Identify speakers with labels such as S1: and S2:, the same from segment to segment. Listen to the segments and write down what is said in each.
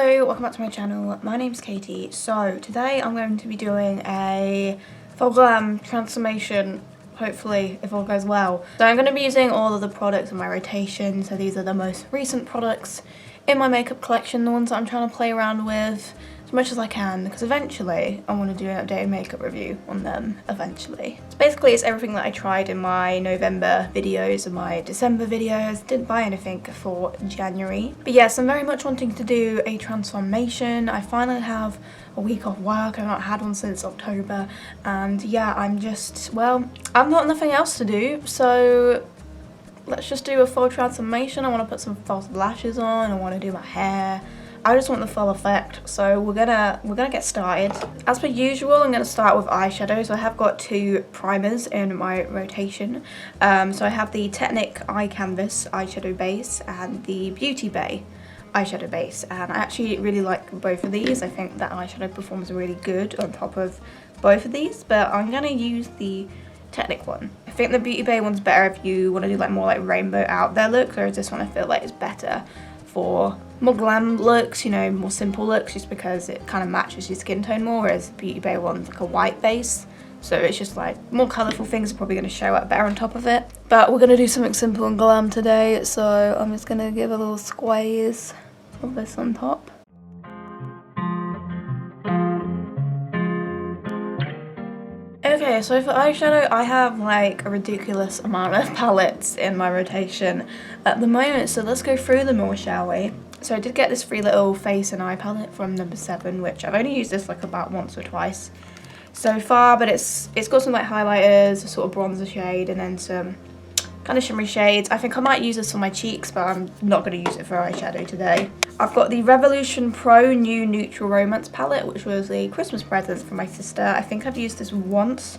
S1: Hello, welcome back to my channel. My name's Katie. So today I'm going to be doing a full glam transformation, hopefully, if all goes well. So I'm going to be using all of the products in my rotation. So these are the most recent products in my makeup collection, the ones that I'm trying to play around with as much as I can, because eventually I want to do an updated makeup review on them eventually. So basically it's everything that I tried in my November videos and my December videos. Didn't buy anything for January. But yes, I'm very much wanting to do a transformation. I finally have a week off work. I've not had one since October, and yeah, I'm just, well, I've got nothing else to do, so let's just do a full transformation. I want to put some false lashes on. I want to do my hair. I just want the full effect, so we're gonna get started. As per usual, I'm gonna start with eyeshadow. So I have got two primers in my rotation. So I have the Technic Eye Canvas eyeshadow base and the Beauty Bay eyeshadow base, and I actually really like both of these. I think that eyeshadow performs really good on top of both of these, but I'm gonna use the Technic one. I think the Beauty Bay one's better if you want to do like more like rainbow out there look, whereas this one I feel like is better for more glam looks, you know, more simple looks, just because it kind of matches your skin tone more, whereas the Beauty Bay one's like a white base, so it's just like more colourful things are probably going to show up better on top of it. But we're going to do something simple and glam today, so I'm just going to give a little squeeze of this on top. Okay, so for eyeshadow, I have like a ridiculous amount of palettes in my rotation at the moment, so let's go through them all, shall we? So I did get this free little face and eye palette from number 7, which I've only used this like about once or twice so far, but it's got some like highlighters, a sort of bronzer shade, and then some kind of shimmery shades. I think I might use this for my cheeks, but I'm not going to use it for eyeshadow today. I've got the Revolution Pro New Neutral Romance palette, which was a Christmas present from my sister. I think I've used this once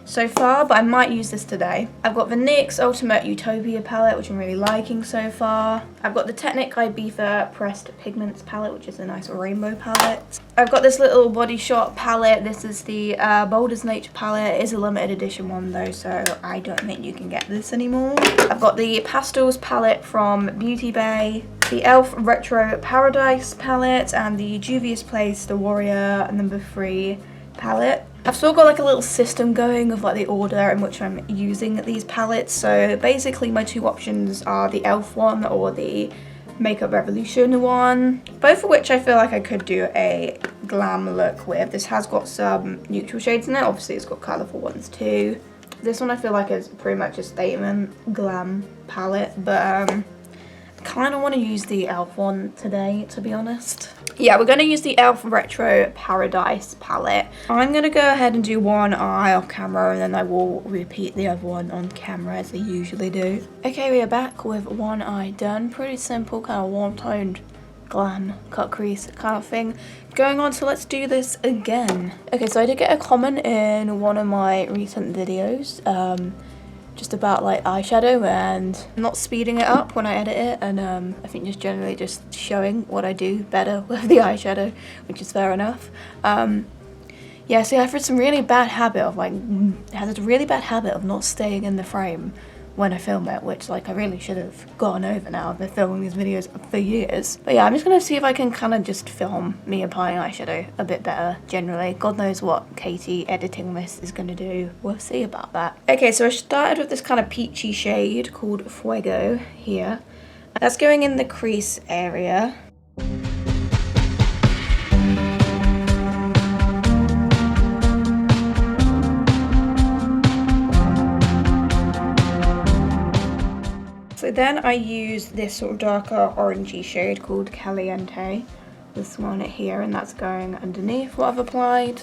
S1: so far, but I might use this today. I've got the NYX Ultimate Utopia palette, which I'm really liking so far. I've got the Technic Ibiza Pressed Pigments palette, which is a nice rainbow palette. I've got this little Body Shop palette. This is the Bold as Nature palette. It is a limited edition one though, so I don't think you can get this anymore. I've got the Pastels palette from Beauty Bay, the e.l.f. Retro Paradise palette, and the Juvia's Place The Warrior number 3 palette. I've still got like a little system going of like the order in which I'm using these palettes. So basically my two options are the e.l.f. one or the Makeup Revolution one, both of which I feel like I could do a glam look with. This has got some neutral shades in it, obviously it's got colourful ones too. This one I feel like is pretty much a statement glam palette, but I kind of want to use the e.l.f. one today, to be honest. Yeah, we're going to use the e.l.f. Retro Paradise palette. I'm going to go ahead and do one eye off camera, and then I will repeat the other one on camera as I usually do. Okay, we are back with one eye done. Pretty simple, kind of warm-toned glam cut crease kind of thing going on, so let's do this again. Okay, so I did get a comment in one of my recent videos just about like eyeshadow and not speeding it up when I edit it, and I think just generally just showing what I do better with the eyeshadow, which is fair enough. Yeah, see, I have this really bad habit of like, not staying in the frame when I film it, which like I really should have gotten over now. I've been filming these videos for years. But yeah, I'm just gonna see if I can kind of just film me applying eyeshadow a bit better generally. God knows what Katie editing this is gonna do. We'll see about that. Okay, so I started with this kind of peachy shade called Fuego here. That's going in the crease area. So then I use this sort of darker orangey shade called Caliente, this one here, and that's going underneath what I've applied.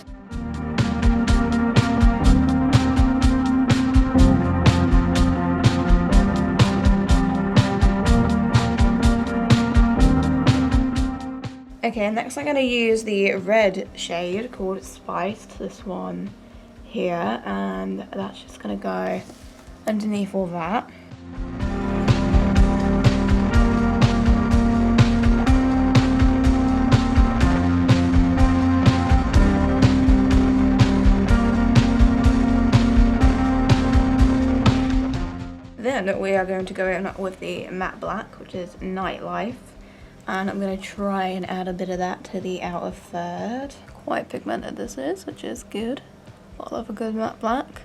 S1: Okay, next I'm going to use the red shade called Spiced, this one here, and that's just going to go underneath all that. Then we are going to go in with the matte black, which is Nightlife. And I'm going to try and add a bit of that to the outer third. Quite pigmented this is, which is good. I love a good matte black.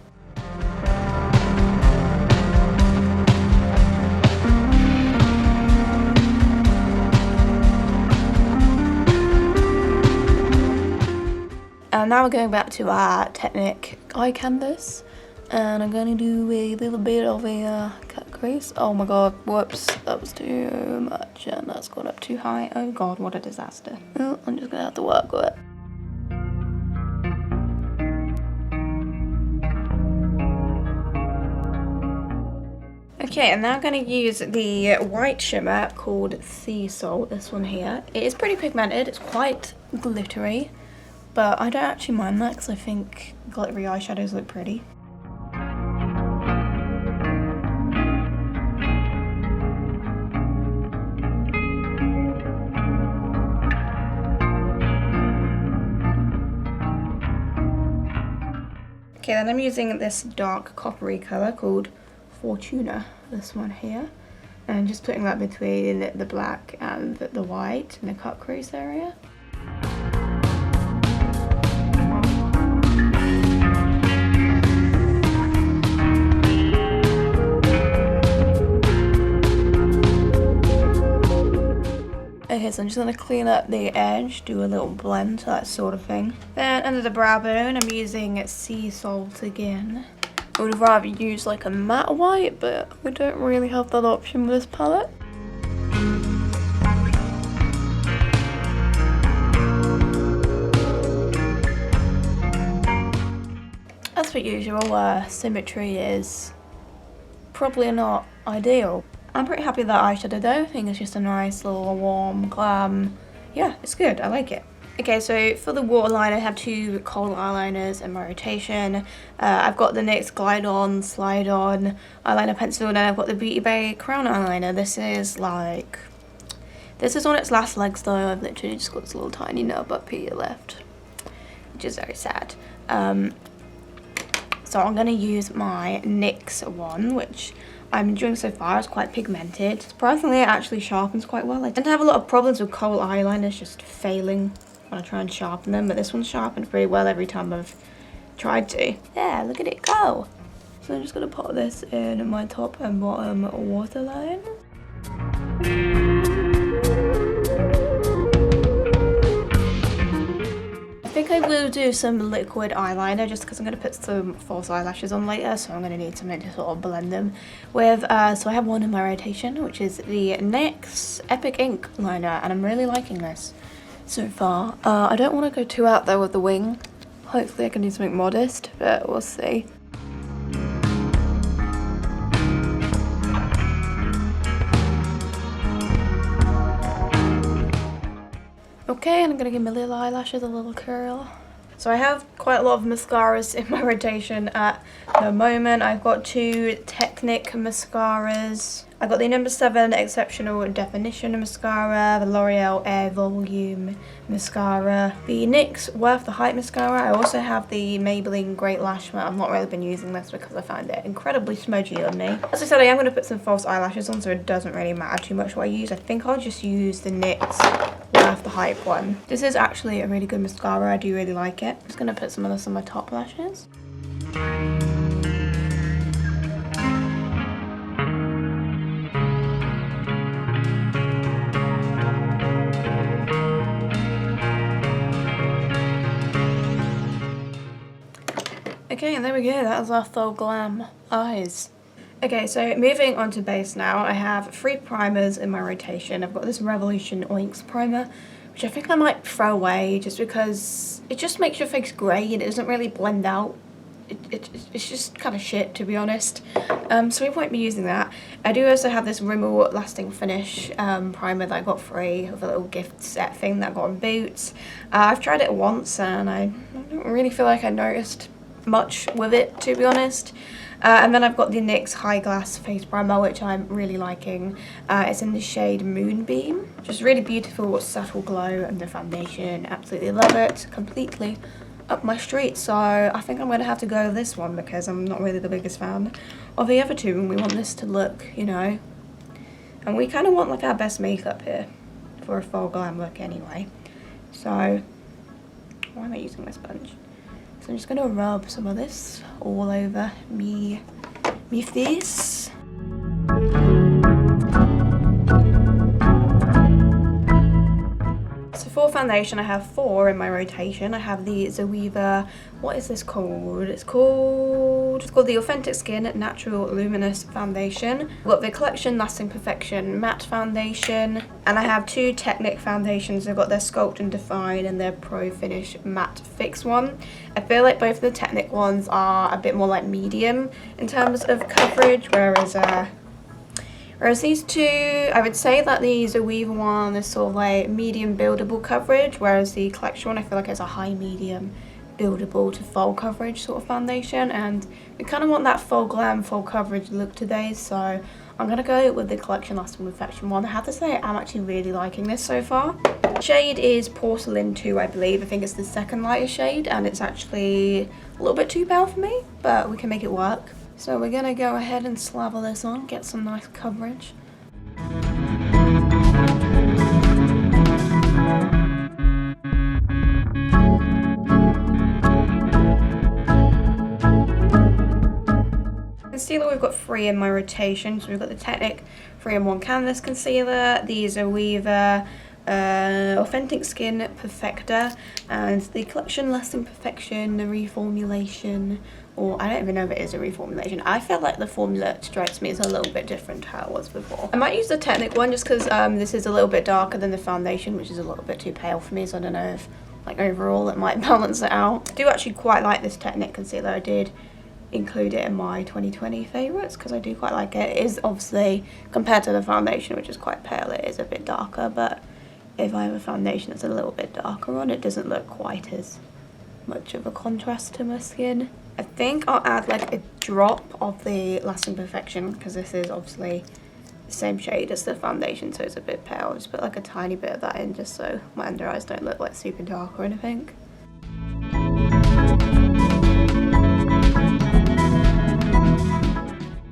S1: And now we're going back to our Technic eye canvas, and I'm going to do a little bit of a cut crease. Oh my god, whoops, that was too much and that's gone up too high. Oh god, what a disaster. Well, I'm just going to have to work with it. Okay, and now I'm going to use the white shimmer called Sea Salt, this one here. It is pretty pigmented, it's quite glittery. But I don't actually mind that because I think glittery eyeshadows look pretty. Okay, then I'm using this dark coppery colour called Fortuna, this one here. And just putting that between the black and the white in the cut crease area. Okay, so I'm just going to clean up the edge, do a little blend, that sort of thing. Then under the brow bone, I'm using Sea Salt again. I would rather use like a matte white, but we don't really have that option with this palette. As per usual, symmetry is probably not ideal. I'm pretty happy with that eyeshadow though. I think it's just a nice little warm glam. Yeah, it's good, I like it. Okay, so for the waterline I have two kohl eyeliners in my rotation. I've got the NYX Glide On, Slide On eyeliner pencil, and then I've got the Beauty Bay Crown eyeliner. This is on its last legs though. I've literally just got this little tiny nub up here left, which is very sad. So I'm going to use my NYX one, which I'm enjoying so far. It's quite pigmented. Surprisingly, it actually sharpens quite well. I tend to have a lot of problems with kohl eyeliners just failing when I try and sharpen them, but this one's sharpened pretty well every time I've tried to. Yeah, look at it go. So I'm just going to put this in my top and bottom waterline. I think I will do some liquid eyeliner just because I'm going to put some false eyelashes on later, so I'm going to need something to sort of blend them with. So I have one in my rotation, which is the NYX Epic Ink liner, and I'm really liking this so far. I don't want to go too out there with the wing. Hopefully I can do something modest, but we'll see. Okay, and I'm going to give my little eyelashes a little curl. So I have quite a lot of mascaras in my rotation at the moment. I've got two Technic mascaras. I've got the No. 7 Exceptional Definition mascara, the L'Oreal Air Volume mascara, the NYX Worth the Hype mascara. I also have the Maybelline Great Lash Matte. I've not really been using this because I find it incredibly smudgy on me. As I said, I am going to put some false eyelashes on, so it doesn't really matter too much what I use. I think I'll just use the NYX Worth the Hype one. This is actually a really good mascara. I do really like it. I'm just going to put some of this on my top lashes. Okay, and there we go, that was our full glam eyes. Okay, so moving on to base now, I have 3 primers in my rotation. I've got this Revolution Oinks primer, which I think I might throw away just because it just makes your face grey and it doesn't really blend out. It's just kind of shit, to be honest. So we won't be using that. I do also have this Rimmel Lasting Finish primer that I got free with a little gift set thing that I got on Boots. I've tried it once and I don't really feel like I noticed much with it, to be honest. And then I've got the NYX High Glass Face Primer, which I'm really liking. It's in the shade Moonbeam. Just really beautiful, subtle glow under foundation. Absolutely love it. Completely up my street. So I think I'm going to have to go with this one because I'm not really the biggest fan of the other two. And we want this to look, you know, and we kind of want like our best makeup here. for a full glam look anyway. So, why am I using my sponge? So I'm just going to rub some of this all over me face. So for foundation, I have 4 in my rotation. I have the Zoeva, what is this called? It's called the Authentic Skin Natural Luminous Foundation. I've got the Collection Lasting Perfection Matte Foundation. And I have 2 Technic foundations. I've got their Sculpt and Define and their Pro Finish Matte Fix one. I feel like both of the Technic ones are a bit more like medium in terms of coverage, whereas these two, I would say that the Zoeva one is sort of like medium buildable coverage, whereas the Collection one I feel like it's a high medium buildable to full coverage sort of foundation, and we kind of want that full glam, full coverage look today, so I'm going to go with the Collection Lasting Perfection one. I have to say I'm actually really liking this so far. Shade is Porcelain 2, I believe. I think it's the second lightest shade, and it's actually a little bit too pale for me, but we can make it work. So we're going to go ahead and slather this on, get some nice coverage. Concealer, we've got 3 in my rotation. So we've got the Technic 3-in-1 Canvas Concealer, the Zoeva Authentic Skin Perfector, and the Collection Lasting Perfection Reformulation, or I don't even know if it is a reformulation. I feel like the formula strikes me as a little bit different to how it was before. I might use the Technic one just because this is a little bit darker than the foundation, which is a little bit too pale for me, so I don't know if like overall it might balance it out. I do actually quite like this Technic concealer. I did include it in my 2020 favourites because I do quite like it. It is obviously, compared to the foundation, which is quite pale, it is a bit darker, but if I have a foundation that's a little bit darker on, it doesn't look quite as much of a contrast to my skin. I think I'll add like a drop of the Lasting Perfection because this is obviously the same shade as the foundation, so it's a bit pale. I'll just put like a tiny bit of that in just so my under eyes don't look like super dark or anything.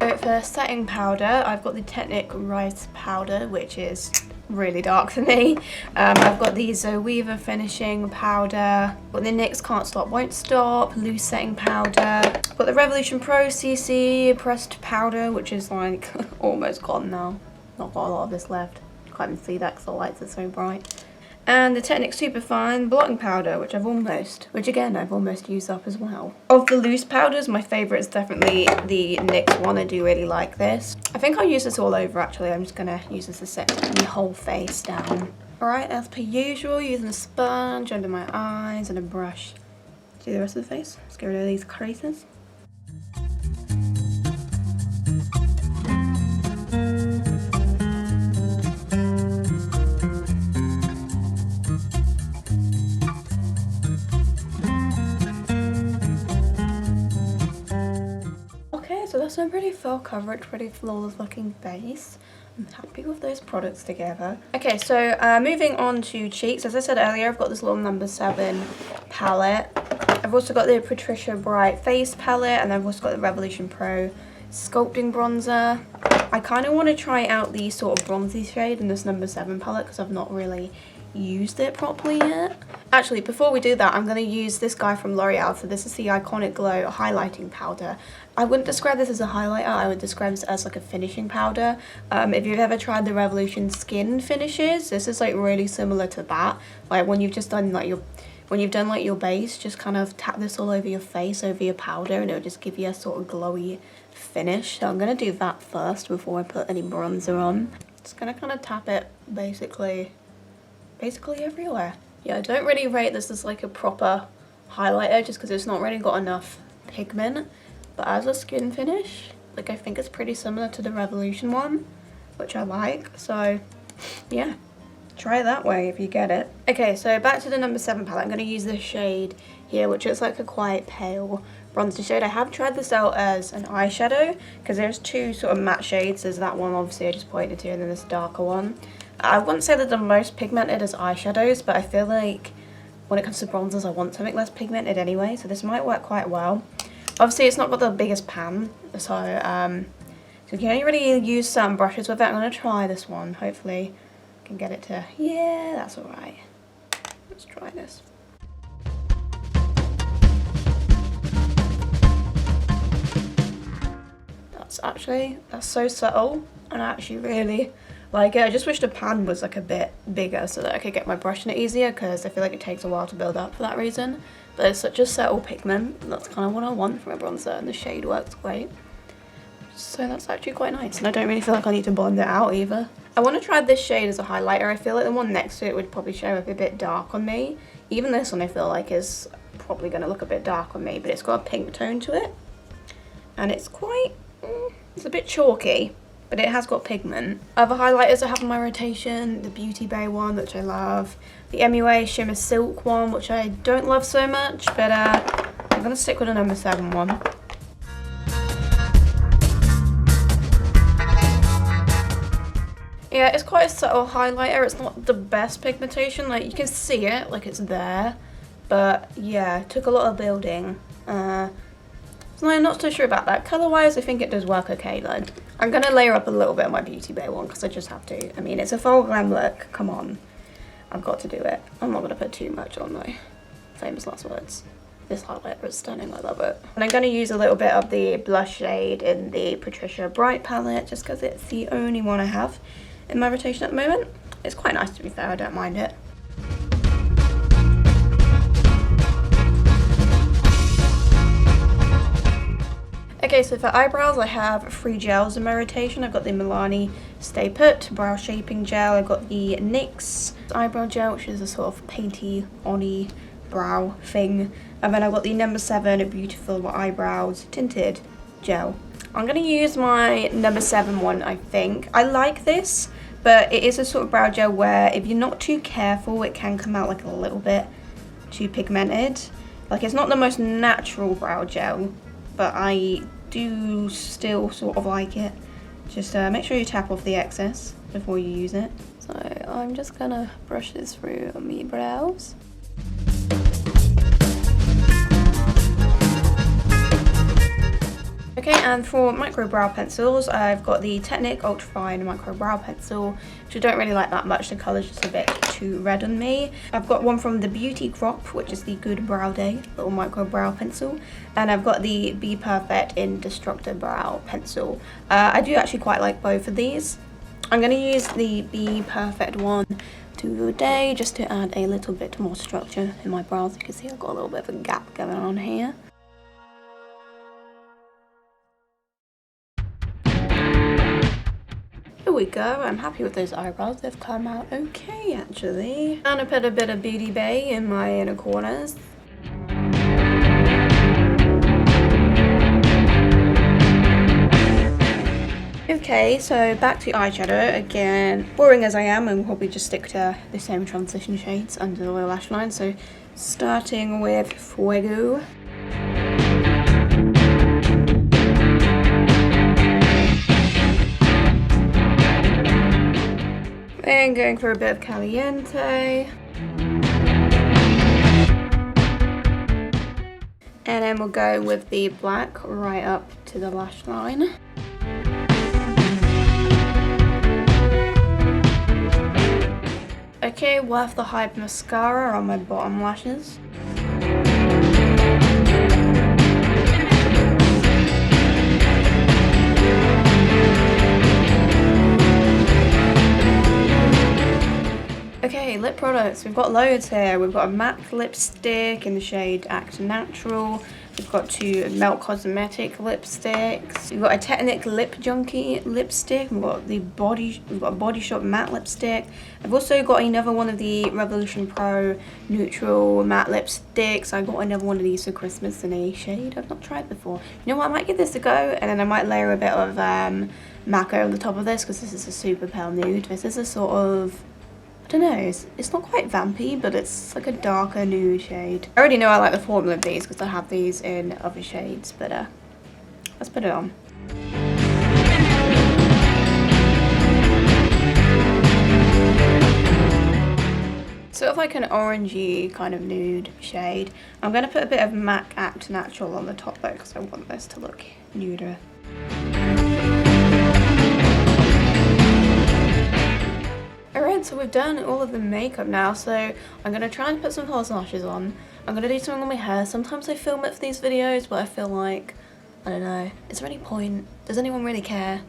S1: So for setting powder, I've got the Technic Rice Powder, which is really dark for me. I've got the Zoeva Finishing Powder, I've got the NYX Can't Stop Won't Stop Loose Setting Powder, I've got the Revolution Pro CC Pressed Powder, which is like almost gone now. Not got a lot of this left. Can't even see that because the lights are so bright. And the Technic Superfine Blotting Powder, which I've almost used up as well. Of the loose powders, my favourite is definitely the NYX one. I do really like this. I think I'll use this all over actually. I'm just going to use this to set my whole face down. Alright, as per usual, using a sponge under my eyes and a brush. Do the rest of the face. Let's get rid of these creases. So that's a pretty full coverage, pretty flawless looking face. I'm happy with those products together. Okay, so moving on to cheeks. As I said earlier, I've got this little number 7 palette. I've also got the Patricia Bright Face palette, and I've also got the Revolution Pro Sculpting Bronzer. I kind of want to try out the sort of bronzy shade in this number 7 palette because I've not really used it properly yet. Actually, before we do that, I'm going to use this guy from L'Oreal. So this is the Iconic Glow highlighting powder. I wouldn't describe this as a highlighter, I would describe this as like a finishing powder. If you've ever tried the Revolution Skin finishes, this is like really similar to that. Like when you've just done like your base, just kind of tap this all over your face, over your powder, and it'll just give you a sort of glowy finish. So I'm going to do that first before I put any bronzer on. Just going to kind of tap it basically everywhere. Yeah, I don't really rate this as like a proper highlighter just because it's not really got enough pigment, but as a skin finish, like I think it's pretty similar to the Revolution one, which I like. So yeah, try it that way if you get it. Okay, so back to the number 7 palette. I'm going to use this shade here, which is like a quite pale bronzer shade. I have tried this out as an eyeshadow because there's 2 sort of matte shades. There's that one obviously I just pointed to, and then this darker one. I wouldn't say they're the most pigmented as eyeshadows, but I feel like when it comes to bronzers, I want something less pigmented anyway, so this might work quite well. Obviously, it's not got the biggest pan, so you can only really use certain brushes with it. I'm going to try this one, hopefully can get it to, yeah, that's alright. Let's try this. That's so subtle, and I actually really like it. I just wish the pan was like a bit bigger so that I could get my brush in it easier, because I feel like it takes a while to build up for that reason. But it's such a subtle pigment, and that's kind of what I want from a bronzer, and the shade works great. So that's actually quite nice, and I don't really feel like I need to blend it out either. I want to try this shade as a highlighter. I feel like the one next to it would probably show up a bit dark on me. Even this one I feel like is probably going to look a bit dark on me, but it's got a pink tone to it. And it's quite, it's a bit chalky, but it has got pigment. Other highlighters I have in my rotation, the Beauty Bay one, which I love. The MUA Shimmer Silk one, which I don't love so much, but I'm going to stick with the number 7 one. Yeah, it's quite a subtle highlighter. It's not the best pigmentation. Like, you can see it, like it's there. But yeah, it took a lot of building. So I'm not so sure about that. Colour-wise, I think it does work okay though. I'm going to layer up a little bit on my Beauty Bay one because I just have to. I mean, it's a full glam look. Come on. I've got to do it. I'm not going to put too much on though. Famous last words. This highlighter is stunning. I love it. And I'm going to use a little bit of the blush shade in the Patricia Bright palette just because it's the only one I have in my rotation at the moment. It's quite nice, to be fair. I don't mind it. Okay, so for eyebrows, I have 3 gels in my rotation. I've got the Milani Stay Put Brow Shaping Gel. I've got the NYX Eyebrow Gel, which is a sort of painty, on-y brow thing. And then I've got the number 7 Beautiful Eyebrows Tinted Gel. I'm going to use my number 7 one, I think. I like this, but it is a sort of brow gel where if you're not too careful, it can come out like a little bit too pigmented. Like, it's not the most natural brow gel, but I do still sort of like it. Just make sure you tap off the excess before you use it. So I'm just gonna brush this through on my brows. Okay, and for micro brow pencils, I've got the Technic Ultra Fine Micro Brow Pencil, which I don't really like that much. The colour's just a bit too red on me. I've got one from the Beauty Crop, which is the Good Brow Day little micro brow pencil. And I've got the Be Perfect Indestructible Brow Pencil. I do actually quite like both of these. I'm going to use the Be Perfect one today just to add a little bit more structure in my brows. You can see I've got a little bit of a gap going on here. There we go. I'm happy with those eyebrows. They've come out okay, actually. And I put a bit of Beauty Bay in my inner corners. Okay, so back to eyeshadow. Again, boring as I am, and we'll probably just stick to the same transition shades under the lash line. So starting with Fuego. And going for a bit of Caliente. And then we'll go with the black right up to the lash line. Okay, worth the Hype mascara on my bottom lashes. Okay, lip products. We've got loads here. We've got a MAC lipstick in the shade Act Natural. We've got 2 Melt Cosmetic lipsticks. We've got a Technic Lip Junkie lipstick. We've got a Body Shop matte lipstick. I've also got another one of the Revolution Pro Neutral matte lipsticks. I got another one of these for Christmas in a shade I've not tried before. You know what? I might give this a go, and then I might layer a bit of MAC on the top of this because this is a super pale nude. This is a sort of, I don't know, it's not quite vampy, but it's like a darker nude shade. I already know I like the formula of these because I have these in other shades, but let's put it on. Sort of like an orangey kind of nude shade. I'm going to put a bit of MAC Act Natural on the top though because I want this to look nuder. Alright, So we've done all of the makeup now, so I'm going to try and put some false lashes on. I'm going to do something on my hair. Sometimes I film it for these videos, but I feel like, I don't know, is there any point? Does anyone really care?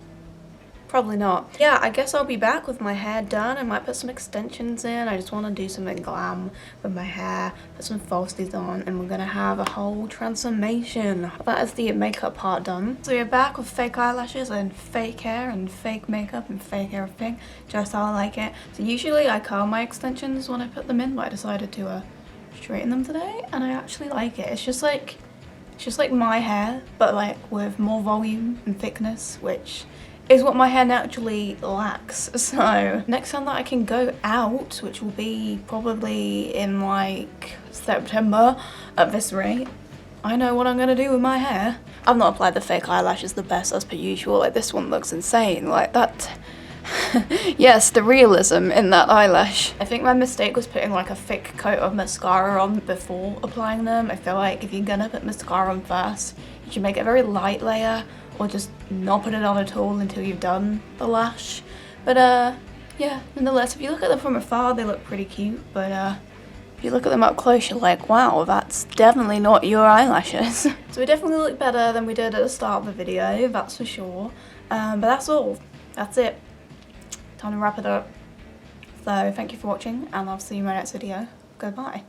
S1: Probably not. Yeah, I guess I'll be back with my hair done. I might put some extensions in. I just want to do something glam with my hair, put some falsies on, and we're going to have a whole transformation. That is the makeup part done. So we're back with fake eyelashes and fake hair and fake makeup and fake everything, just how I like it. So usually I curl my extensions when I put them in, but I decided to straighten them today, and I actually like it. It's just like my hair, but like with more volume and thickness, which is what my hair naturally lacks. So next time that I can go out, which will be probably in like September at this rate, I know what I'm gonna do with my hair. I've not applied the fake eyelashes the best as per usual. Like, this one looks insane, like that. Yes, the realism in that eyelash. I think my mistake was putting like a thick coat of mascara on before applying them. I feel like if you're gonna put mascara on first, you should make it a very light layer, or just not put it on at all until you've done the lash. But yeah, nonetheless, if you look at them from afar, they look pretty cute, but if you look at them up close, you're like, wow, that's definitely not your eyelashes. So we definitely look better than we did at the start of the video, that's for sure. But that's all. That's it. Time to wrap it up. So thank you for watching, and I'll see you in my next video. Goodbye.